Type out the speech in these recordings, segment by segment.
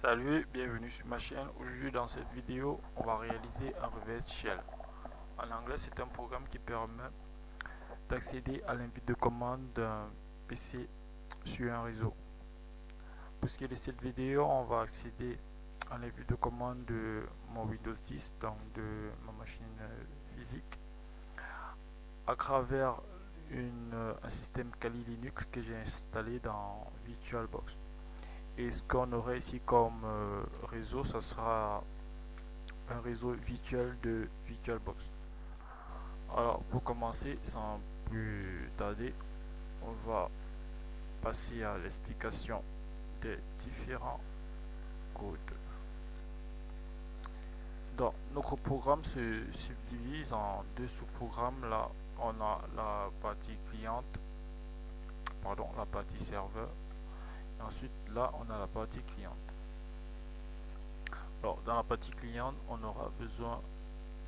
Salut, bienvenue sur ma chaîne. Aujourd'hui dans cette vidéo, on va réaliser un reverse shell. En anglais, c'est un programme qui permet d'accéder à l'invite de commande d'un PC sur un réseau. Pour ce qui est de cette vidéo, on va accéder à l'invite de commande de mon Windows 10, donc de ma machine physique, à travers un système Kali Linux que j'ai installé dans VirtualBox. Et ce qu'on aurait ici comme réseau, ça sera un réseau virtuel de VirtualBox. Alors pour commencer, sans plus tarder, on va passer à l'explication des différents codes. Donc notre programme se subdivise en deux sous-programmes. Là, on a la partie cliente, pardon, la partie serveur. Et ensuite, là, on a la partie cliente. Alors, dans la partie cliente, on aura besoin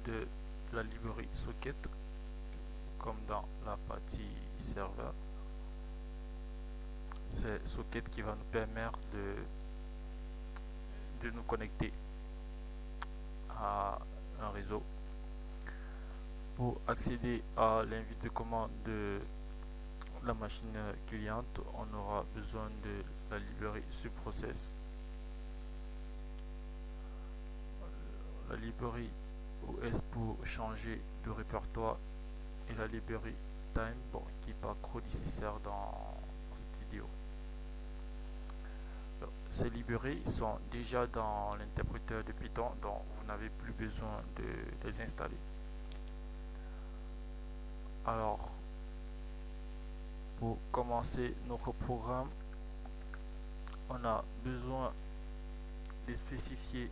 de la librairie socket, comme dans la partie serveur. C'est socket qui va nous permettre de nous connecter à un réseau. Pour accéder à l'invite de commande de la machine cliente, on aura besoin de la librairie subprocess, la librairie OS pour changer de répertoire et la librairie time, bon, qui n'est pas trop nécessaire dans cette vidéo. Ces librairies sont déjà dans l'interpréteur de Python, donc vous n'avez plus besoin de les installer. Alors, pour commencer notre programme, on a besoin de spécifier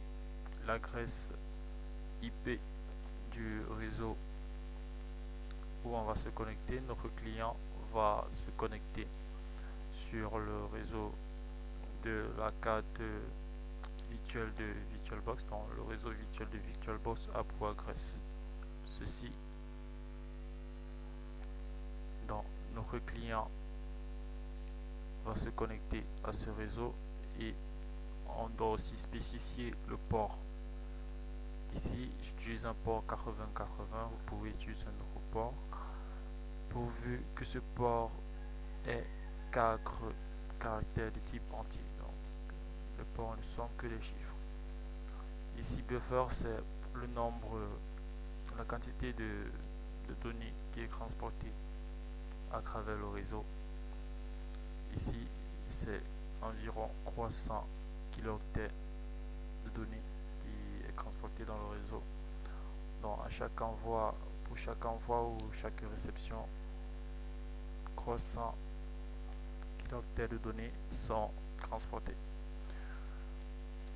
l'adresse IP du réseau où on va se connecter. Notre client va se connecter sur le réseau de la carte virtuelle de VirtualBox. Donc le réseau virtuel de VirtualBox a pour adresse ceci. Donc notre client va se connecter à ce réseau et on doit aussi spécifier le port. Ici j'utilise un port 8080, vous pouvez utiliser un autre port pourvu que ce port ait 4 caractères de type entier. Donc le port ne sont que des chiffres. Ici buffer, c'est le nombre, la quantité de données qui est transportée à travers le réseau. Ici c'est environ 300 kilooctets de données qui est transportée dans le réseau. Donc à chaque envoi, pour chaque envoi ou chaque réception, 300 kilooctets de données sont transportés.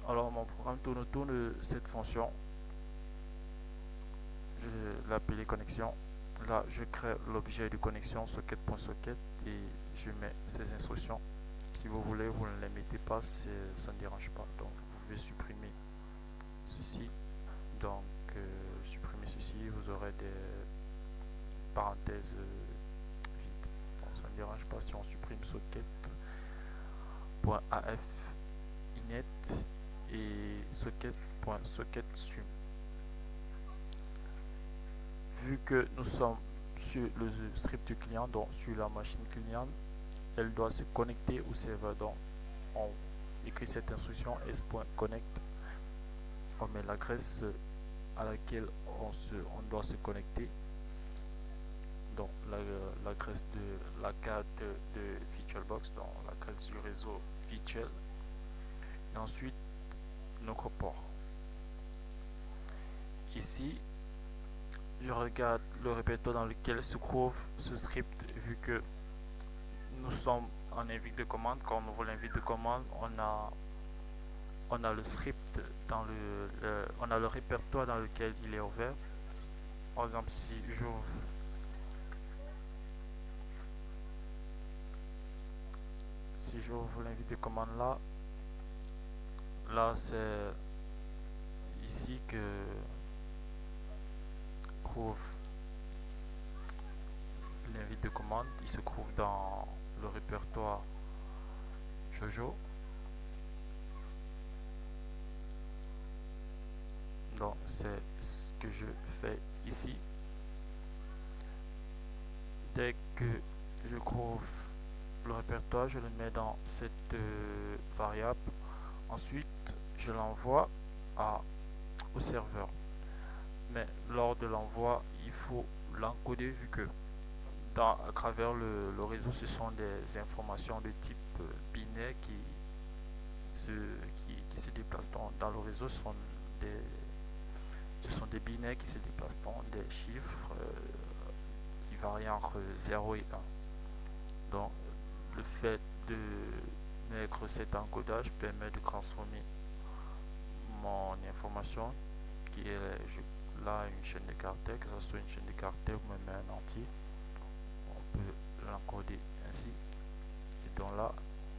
Alors mon programme tourne autour de cette fonction. Je vais l'appeler connexion. Là je crée l'objet de connexion socket.socket et je mets ces instructions. Si vous voulez, vous ne les mettez pas, ça ne dérange pas. Donc vous pouvez supprimer ceci. Donc supprimer ceci, vous aurez des parenthèses vides. Donc ça ne dérange pas si on supprime socket.af init et socket.socketstream. Vu que nous sommes sur le script du client, donc sur la machine client, elle doit se connecter au serveur. Donc on écrit cette instruction s.connect, on met l'adresse à laquelle on doit se connecter, donc l'adresse de la carte de VirtualBox, donc l'adresse du réseau virtuel, et ensuite notre port. Ici je regarde le répertoire dans lequel se trouve ce script, vu que nous sommes en invite de commande. Quand on ouvre l'invite de commande, on a le script dans on a le répertoire dans lequel il est ouvert. Par exemple, si j'ouvre l'invite de commande là c'est ici que trouve l'invite de commande. Il se trouve dans le répertoire Jojo. c'est ce que je fais ici. Dès que je trouve le répertoire, je le mets dans cette variable. Ensuite, je l'envoie au serveur. Mais lors de l'envoi, il faut l'encoder vu que à travers le réseau, ce sont des informations de type binaire qui se déplacent dans le réseau. Ce sont des binaires qui se déplacent dans des chiffres qui varient entre 0 et 1. Donc, le fait de mettre cet encodage permet de transformer mon information qui est là une chaîne de caractères, que ce soit une chaîne de caractères ou même un entier. On peut l'encoder ainsi. Et donc là,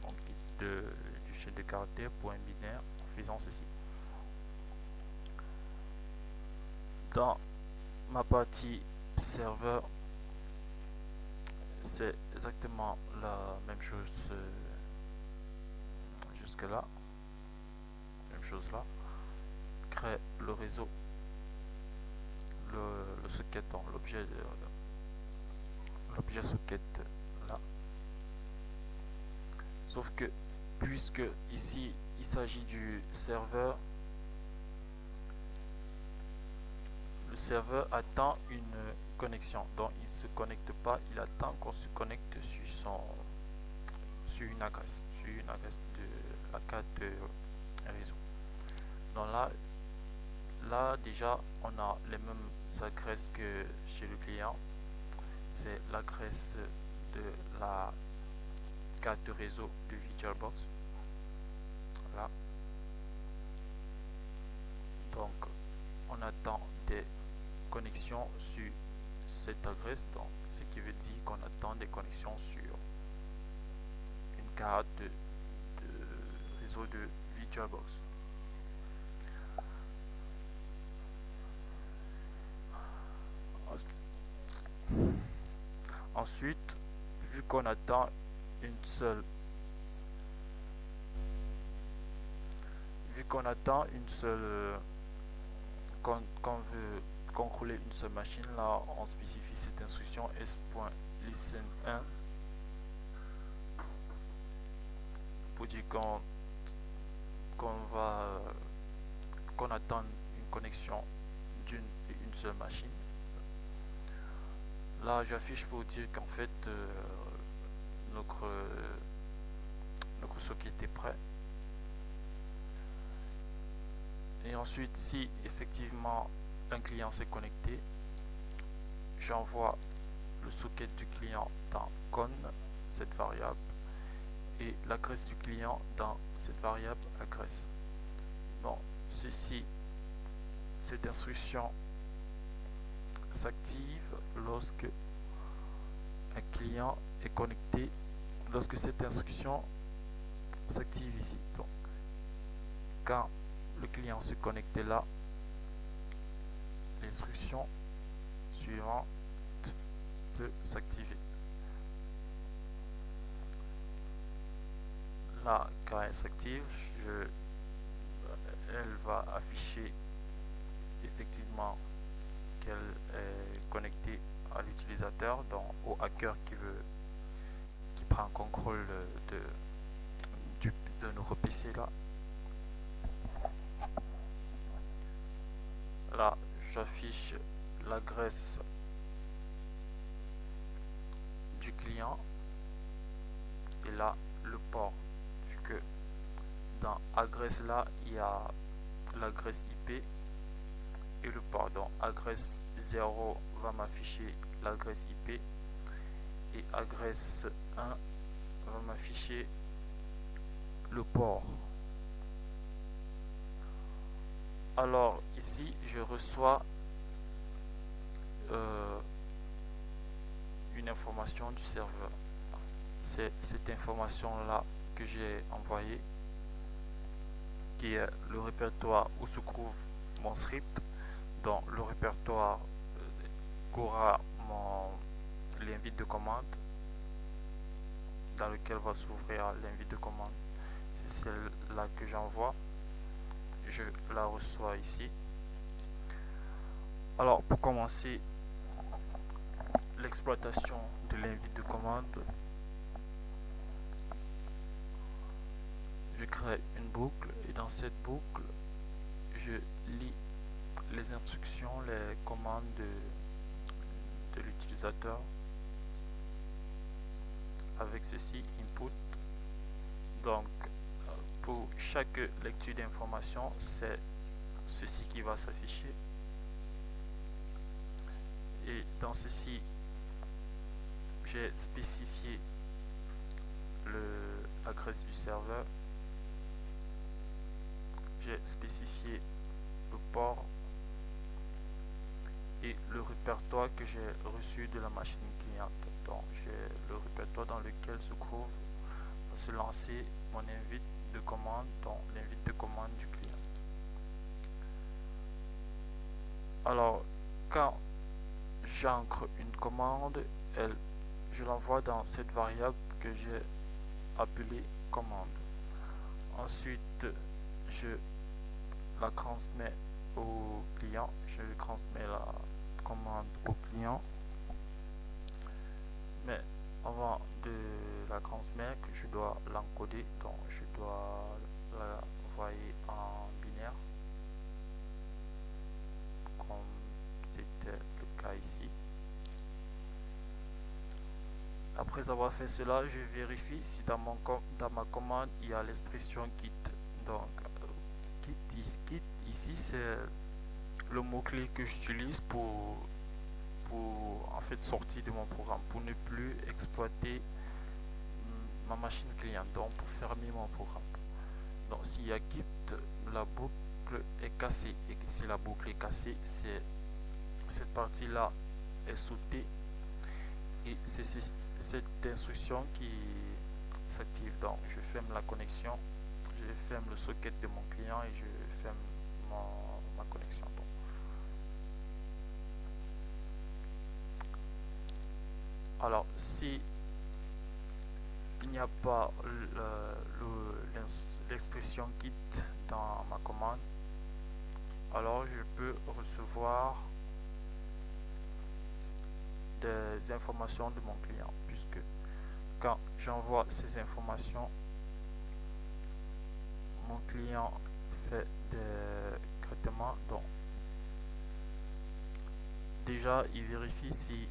on quitte du chaîne de caractères pour un binaire en faisant ceci. Dans ma partie serveur, c'est exactement la même chose jusque là. Même chose là. Crée le réseau, le socket, dans l'objet socket là. Sauf que puisque ici il s'agit du serveur, le serveur attend une connexion, donc il ne se connecte pas, il attend qu'on se connecte sur une adresse de la carte de réseau. Donc là déjà on a les mêmes adresses que chez le client. C'est l'adresse de la carte de réseau de VirtualBox. Là. Donc on attend des connexions sur cette adresse, donc ce qui veut dire qu'on attend des connexions sur une carte de réseau de VirtualBox. Ensuite, vu qu'on attend qu'on veut contrôler une seule machine, là on spécifie cette instruction s.listen1 pour dire qu'on attend une connexion d'une seule machine. Là j'affiche pour dire qu'en fait notre socket est prêt. Et ensuite, si effectivement un client s'est connecté, j'envoie le socket du client dans con, cette variable, et l'adresse du client dans cette variable adresse. Bon, cette instruction s'active lorsque un client est connecté, lorsque cette instruction s'active ici. Donc, quand le client se connecte là, l'instruction suivante peut s'activer. Là, quand elle s'active, elle va afficher effectivement qu'elle est connectée à l'utilisateur, donc au hacker qui prend contrôle de notre PC là. Là, j'affiche l'adresse du client et là le port, vu que dans adresse là il y a l'adresse IP et le port. Donc adresse 0 va m'afficher l'adresse IP et adresse 1 va m'afficher le port. Alors ici je reçois une information du serveur. C'est cette information là que j'ai envoyée, qui est le répertoire où se trouve mon script, dans le répertoire qu'aura l'invite de commande, dans lequel va s'ouvrir l'invite de commande. C'est celle là que j'envoie. Je la reçois ici. Alors pour commencer l'exploitation de l'invite de commande, je crée une boucle et dans cette boucle je lis les instructions, les commandes de l'utilisateur avec ceci input. Donc pour chaque lecture d'information, c'est ceci qui va s'afficher, et dans ceci j'ai spécifié l'adresse du serveur, j'ai spécifié le port et le répertoire que j'ai reçu de la machine cliente. Donc j'ai le répertoire dans lequel se lancer mon invite de commande, donc l'invite de commande du client. Alors quand j'ancre une commande, je l'envoie dans cette variable que j'ai appelée commande. Ensuite je la transmets au client, je transmets la commande au client, mais avant de la transmettre, je dois l'encoder, donc je dois l'envoyer en binaire comme c'était le cas ici. Après avoir fait cela, je vérifie si dans ma commande il y a l'expression kit. Donc kit ici c'est le mot-clé que j'utilise pour en fait sortir de mon programme, pour ne plus exploiter ma machine client, donc pour fermer mon programme. Donc s'il y a kit, la boucle est cassée, et si la boucle est cassée, c'est cette partie là est sautée et c'est cette instruction qui s'active. Donc je ferme la connexion, je ferme le socket de mon client et je ferme ma connexion. Donc, alors si il n'y a pas l'expression kit dans ma commande, alors je peux recevoir des informations de mon client, puisque quand j'envoie ces informations, mon client fait des traitements. Donc déjà il vérifie si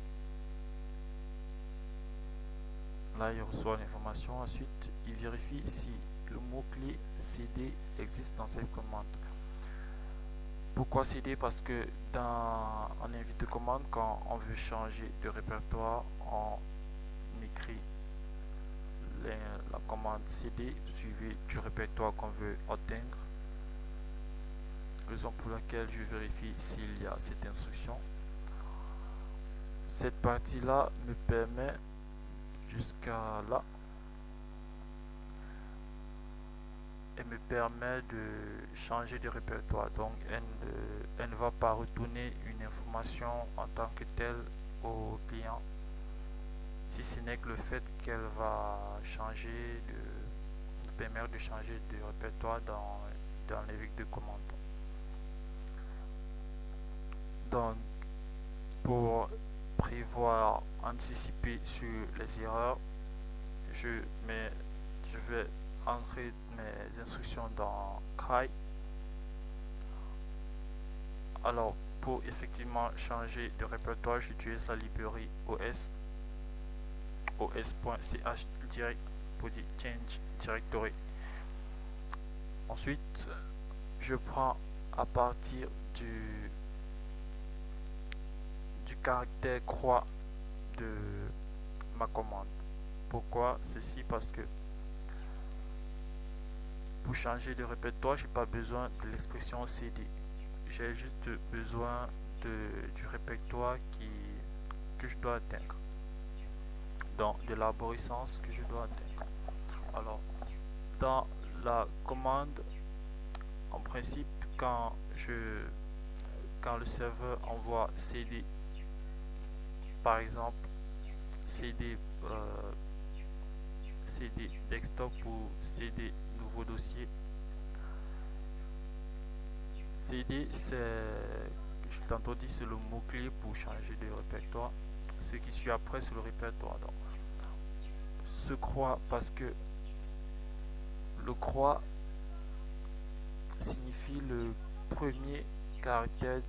là il reçoit l'information, ensuite il vérifie si le mot-clé CD existe dans cette commande. Pourquoi CD? Parce que dans un invite de commande, quand on veut changer de répertoire, on écrit la commande CD suivie du répertoire qu'on veut atteindre, raison pour laquelle je vérifie s'il y a cette instruction. Cette partie là me permet jusqu'à là et me permet de changer de répertoire. Donc elle ne va pas retourner une information en tant que telle au client, si ce n'est que le fait qu'elle va changer nous permettre de changer de répertoire dans l'invite de commande. Donc pour prévoir, anticiper sur les erreurs, je vais entrer mes instructions dans CRY. Alors pour effectivement changer de répertoire, j'utilise la librairie os.ch pour dire change directory. Ensuite je prends à partir du caractère croix de ma commande. Pourquoi ceci? Parce que pour changer de répertoire, j'ai pas besoin de l'expression CD, j'ai juste besoin du répertoire que je dois atteindre, donc de l'arborescence que je dois atteindre. Alors dans la commande, en principe, quand le serveur envoie CD, par exemple CD desktop ou CD nouveau dossier, CD c'est tantôt dit c'est le mot-clé pour changer de répertoire. Ce qui suit après c'est le répertoire. Donc, se croix, parce que le croix signifie le premier caractère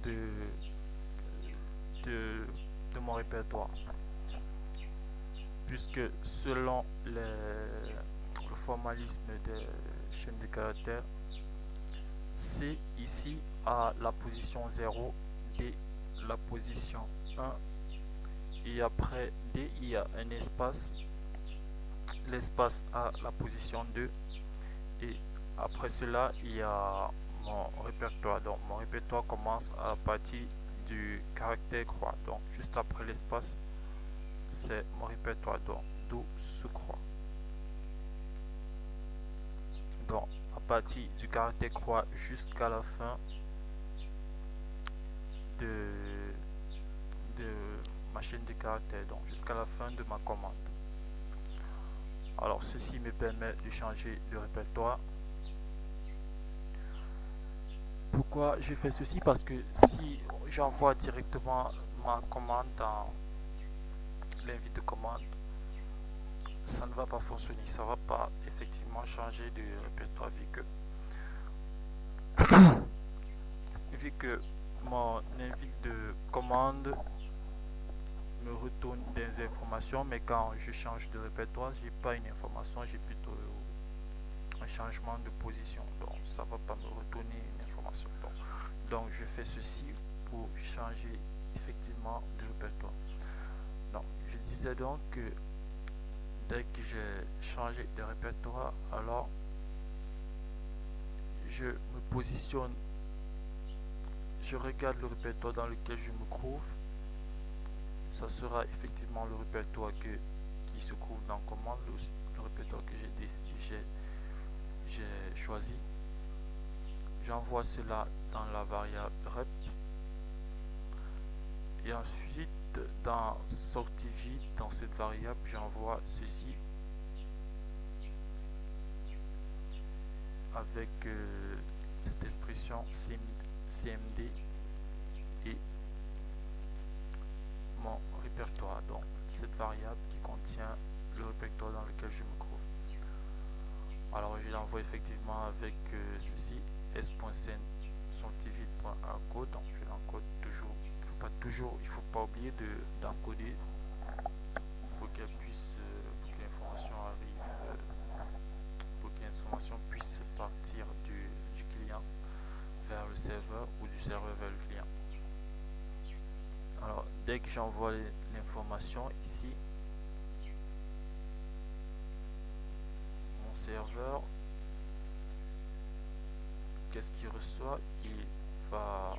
de mon répertoire, puisque selon le formalisme des chaînes de caractères, C ici à la position 0, D la position 1, et après D il y a un espace, l'espace à la position 2, et après cela il y a mon répertoire. Donc mon répertoire commence à partir du caractère croix, donc juste après l'espace c'est mon répertoire, donc d'où se croix. Donc à partir du caractère croix jusqu'à la fin de ma chaîne de caractères, donc jusqu'à la fin de ma commande. Alors ceci me permet de changer de répertoire. Pourquoi j'ai fait ceci? Parce que si j'envoie directement ma commande dans l'invite de commande, ça ne va pas fonctionner, ça va pas effectivement changer de répertoire vu que mon invite de commande me retourne des informations, mais quand je change de répertoire, j'ai pas une information, j'ai plutôt un changement de position, donc ça va pas me retourner une information. Donc je fais ceci pour changer effectivement de répertoire. Donc je disais donc que dès que j'ai changé de répertoire, alors je me positionne, je regarde le répertoire dans lequel je me trouve. Ça sera effectivement le répertoire qui se trouve dans commande, le répertoire que j'ai choisi. J'envoie cela dans la variable rep, et ensuite dans sortie vide, dans cette variable j'envoie ceci avec cette expression cmd et mon répertoire, donc cette variable qui contient le répertoire dans lequel je me trouve. Alors je l'envoie effectivement avec ceci s.send sortie-vide.encode, donc je l'encode toujours. Il faut pas oublier d'encoder. Il faut qu'elle puisse, pour que l'information arrive, pour que l'information puisse partir du client vers le serveur ou du serveur vers le client. Alors dès que j'envoie l'information ici, mon serveur, qu'est-ce qu'il reçoit? Il va,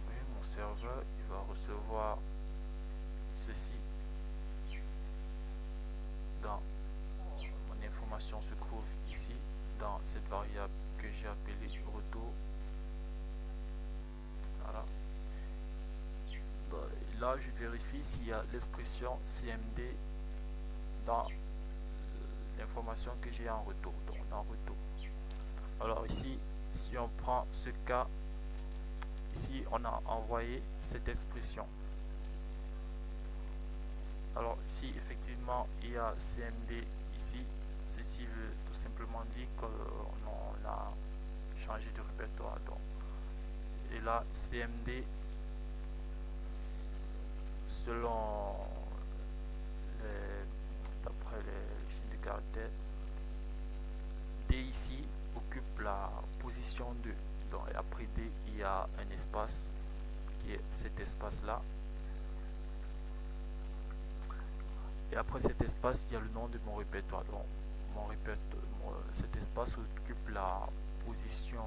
oui, mon serveur il va recevoir ceci. Dans mon information se trouve ici dans cette variable que j'ai appelée retour. Voilà. Là je vérifie s'il y a l'expression cmd dans l'information que j'ai en retour, donc en retour. Alors ici, si on prend ce cas, ici on a envoyé cette expression. Alors ici effectivement il y a cmd ici, ceci veut tout simplement dire qu'on a changé de répertoire. Donc, et là cmd selon d'après les chaînes de caractères, D ici occupe la position 2. Donc et après D il y a un espace qui est cet espace là, et après cet espace il y a le nom de mon répertoire. Donc mon répertoire, cet espace occupe la position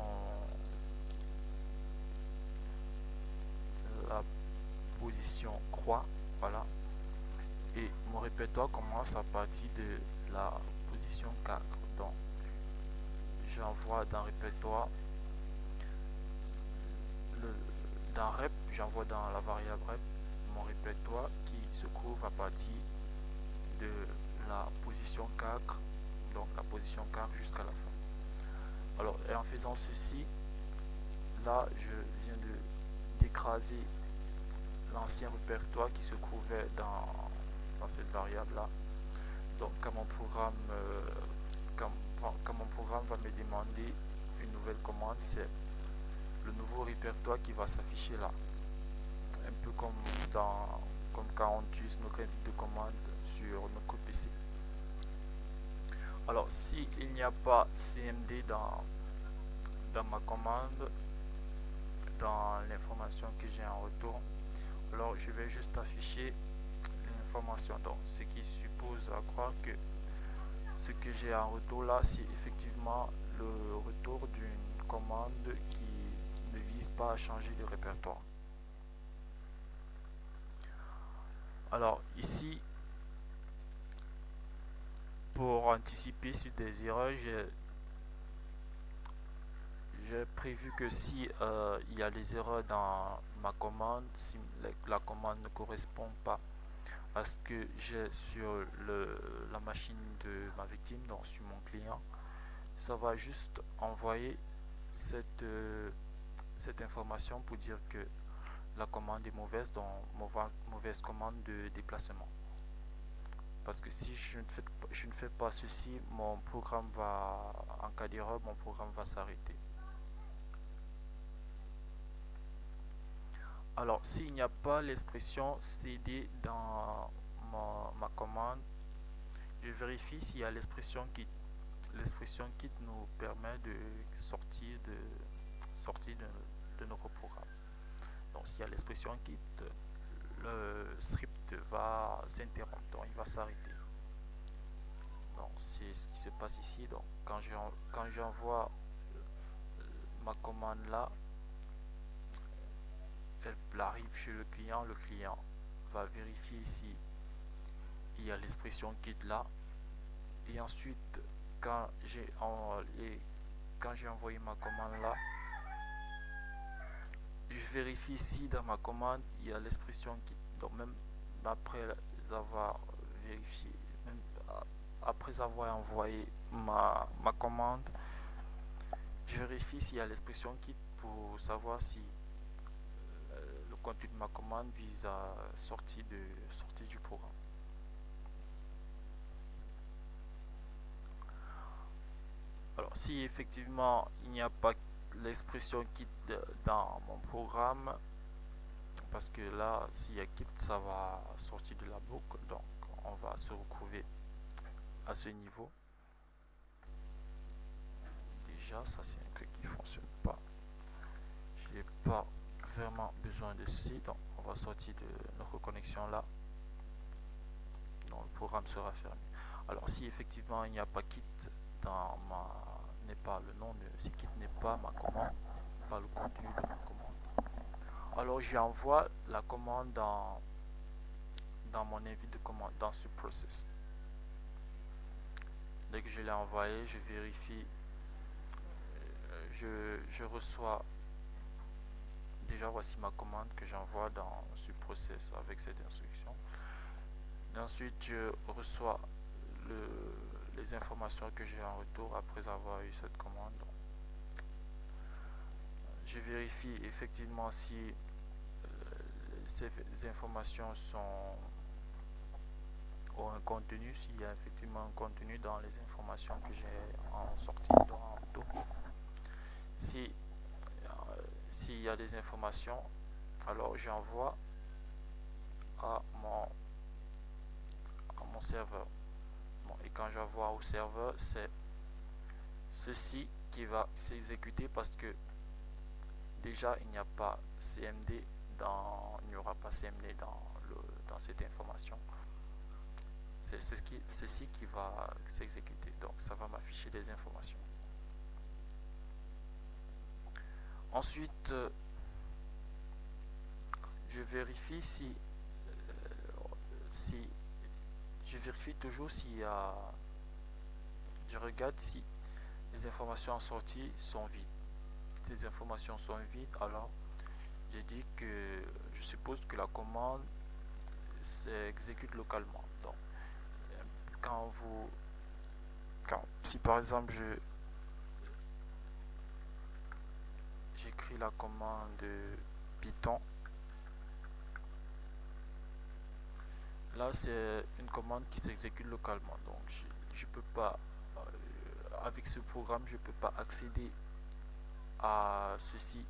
croix, voilà, et mon répertoire commence à partir de la position 4. Donc j'envoie dans répertoire dans rep, j'envoie dans la variable rep mon répertoire qui se trouve à partir de la position 4, donc la position 4 jusqu'à la fin. Alors et en faisant ceci, là je viens d'écraser l'ancien répertoire qui se trouvait dans cette variable là. Donc quand mon programme va me demander une nouvelle commande, c'est le nouveau répertoire qui va s'afficher là, un peu comme quand on utilise notre invite de commande sur notre PC. Alors si il n'y a pas cmd dans ma commande, dans l'information que j'ai en retour, alors je vais juste afficher l'information, donc ce qui suppose à croire que ce que j'ai en retour là, c'est effectivement le retour d'une commande qui ne vise pas à changer de répertoire. Alors ici, pour anticiper sur des erreurs, j'ai prévu que si il y a des erreurs dans ma commande, si la commande ne correspond pas à ce que j'ai sur la machine de ma victime, donc sur mon client, ça va juste envoyer cette information pour dire que la commande est mauvaise, donc mauvaise commande de déplacement. Parce que si je ne fais pas ceci, mon programme va, en cas d'erreur, mon programme va s'arrêter. Alors, s'il n'y a pas l'expression cd dans ma commande, je vérifie s'il y a l'expression quitte. L'expression quitte nous permet de sortir de notre programme. Donc, s'il y a l'expression quitte, le script va s'interrompre, donc il va s'arrêter. Donc, c'est ce qui se passe ici. Donc, quand j'envoie ma commande là, elle arrive chez le client va vérifier si il y a l'expression quitte là, et ensuite quand j'ai envoyé ma commande là, je vérifie si dans ma commande il y a l'expression quitte. Donc même après avoir vérifié, même après avoir envoyé ma commande, je vérifie s'il y a l'expression quitte pour savoir si le contenu de ma commande vise à sortir du programme. Alors si effectivement il n'y a pas l'expression quitte dans mon programme, parce que là s'il y a quitte, ça va sortir de la boucle, donc on va se retrouver à ce niveau. Déjà ça c'est un truc qui fonctionne pas, je n'ai pas vraiment besoin de ceci, donc on va sortir de notre connexion là, donc le programme sera fermé. Alors si effectivement il n'y a pas quitte dans le nom de si quitte n'est pas ma commande, pas le contenu de ma commande, alors j'envoie la commande dans mon invite de commande, dans ce process. Dès que je l'ai envoyé, je vérifie, je reçois. Déjà voici ma commande que j'envoie dans ce process avec cette instruction. Et ensuite je reçois les informations que j'ai en retour après avoir eu cette commande. Je vérifie effectivement si ces informations ont un contenu, s'il y a effectivement un contenu dans les informations que j'ai en sortie en retour. S'il y a des informations, alors j'envoie à mon serveur. Bon, et quand j'envoie au serveur, c'est ceci qui va s'exécuter parce que déjà il n'y a pas cmd il n'y aura pas cmd dans cette information. C'est ceci qui va s'exécuter, donc ça va m'afficher des informations. Ensuite, je vérifie je vérifie toujours je regarde si les informations en sortie sont vides. Si les informations sont vides, alors je dis que je suppose que la commande s'exécute localement. Donc, si par exemple j'écris la commande Python. Là, c'est une commande qui s'exécute localement. Donc, je peux pas, avec ce programme, je peux pas accéder à ceci.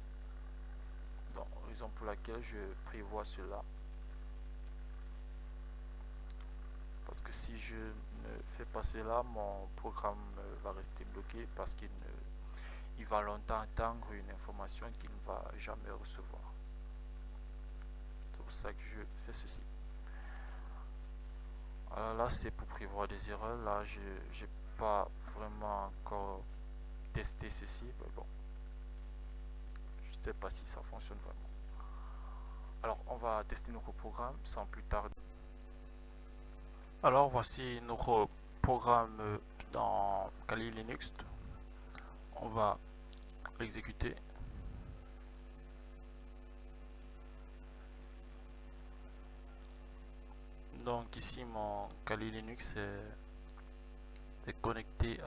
Donc, raison pour laquelle je prévois cela. Parce que si je ne fais pas cela, mon programme va rester bloqué parce il va longtemps attendre une information qu'il ne va jamais recevoir. C'est pour ça que je fais ceci. Alors là, c'est pour prévoir des erreurs. Là, je n'ai pas vraiment encore testé ceci, mais bon, je ne sais pas si ça fonctionne vraiment. Alors, on va tester notre programme sans plus tarder. Alors, voici notre programme dans Kali Linux. On va l'exécuter. Donc ici, mon Kali Linux est connecté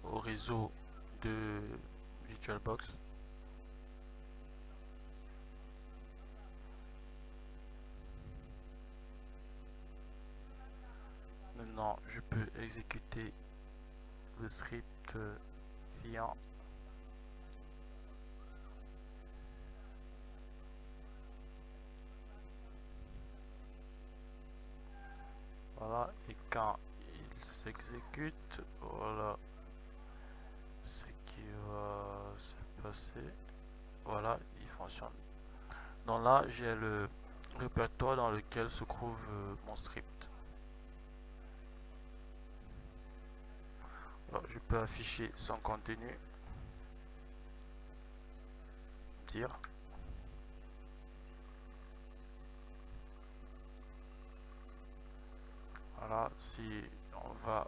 au réseau de VirtualBox. Maintenant, je peux exécuter le script via voilà, et quand il s'exécute, voilà ce qui va se passer. Voilà, il fonctionne. Donc là, j'ai le répertoire dans lequel se trouve mon script. Alors, je peux afficher son contenu, dire. Voilà, si on va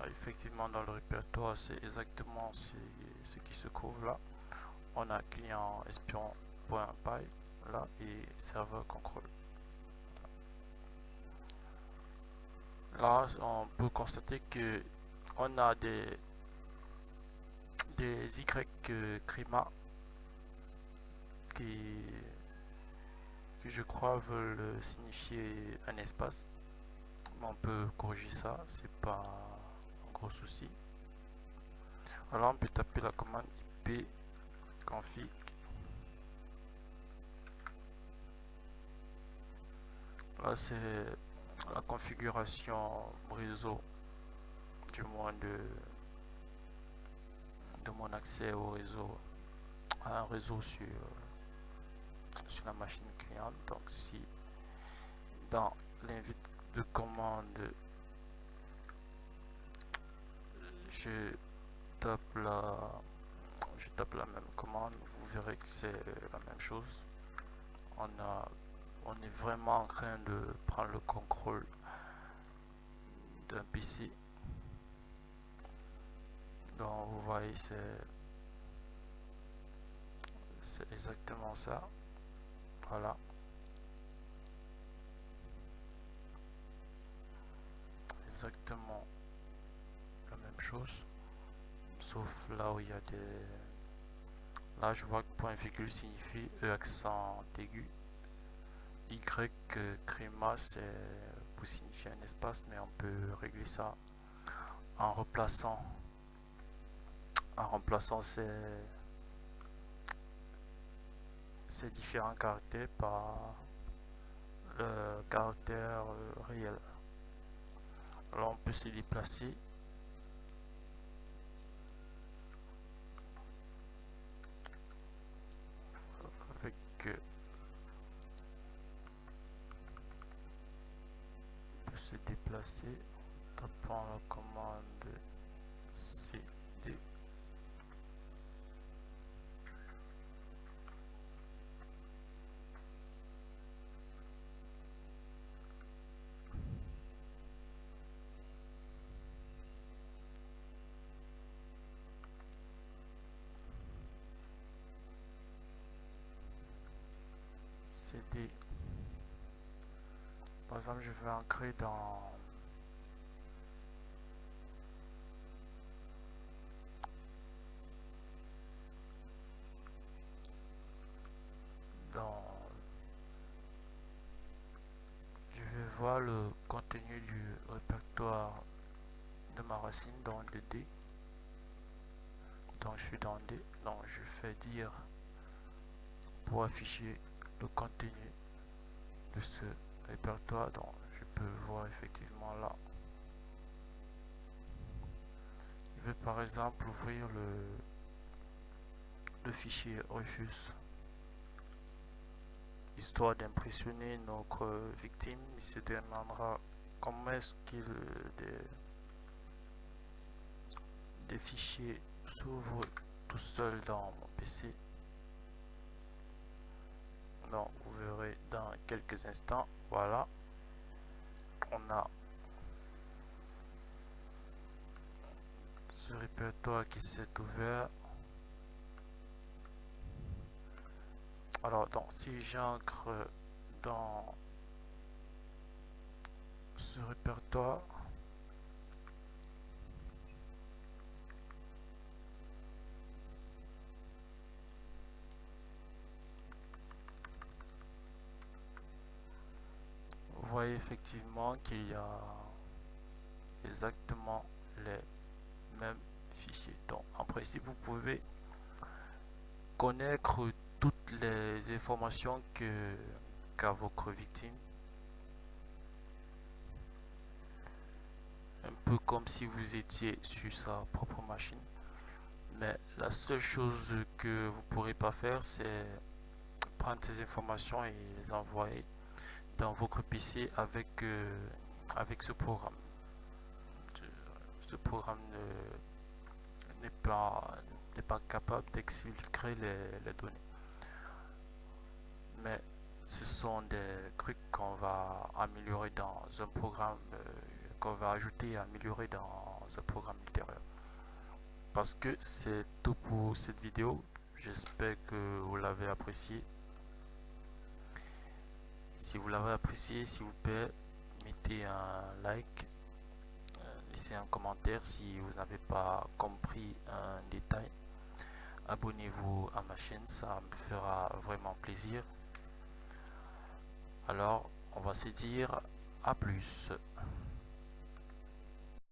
effectivement dans le répertoire, c'est exactement ce qui se trouve là. On a client espion.py là et serveur contrôle. Là, on peut constater que on a des Y crima qui je crois veulent signifier un espace. Mais on peut corriger ça, c'est pas un gros souci. Alors on peut taper la commande ip config. Là c'est la configuration réseau, du moins de mon accès au réseau, à un réseau sur la machine client. Donc si dans l'invite de commande je tape la même commande, vous verrez que c'est la même chose. On est vraiment en train de prendre le contrôle d'un PC. Donc vous voyez, c'est exactement ça. Voilà. Exactement la même chose. Sauf là où il y a des... Là je vois que point virgule signifie E accent aigu. Y crima c'est pour signifier un espace, mais on peut régler ça en remplaçant ces différents caractères par le caractère réel. Alors on peut se déplacer avec on peut se déplacer en tapant la commande cd. CD. Par exemple, je vais ancrer dans contenu du répertoire de ma racine dans le D. Donc je suis dans D, donc je fais dire pour afficher le contenu de ce répertoire. Donc je peux voir effectivement là. Je vais par exemple ouvrir le fichier Rufus, histoire d'impressionner notre victime. Il se demandera comment est-ce qu'il des fichiers s'ouvrent tout seul dans mon PC. Donc vous verrez dans quelques instants. Voilà, on a ce répertoire qui s'est ouvert. Alors donc si j'ancre dans ce répertoire, vous voyez effectivement qu'il y a exactement les mêmes fichiers. Donc en principe vous pouvez connaître toutes les informations qu'a votre victime, un peu comme si vous étiez sur sa propre machine. Mais la seule chose que vous ne pourrez pas faire, c'est prendre ces informations et les envoyer dans votre PC avec ce programme. Ce programme n'est pas capable d'exfiltrer les données. Mais ce sont des trucs qu'on va améliorer dans un programme, qu'on va ajouter et améliorer dans un programme ultérieur. Parce que c'est tout pour cette vidéo. J'espère que vous l'avez apprécié. Si vous l'avez apprécié, s'il vous plaît, mettez un like, laissez un commentaire si vous n'avez pas compris un détail. Abonnez-vous à ma chaîne, ça me fera vraiment plaisir. Alors, on va se dire à plus.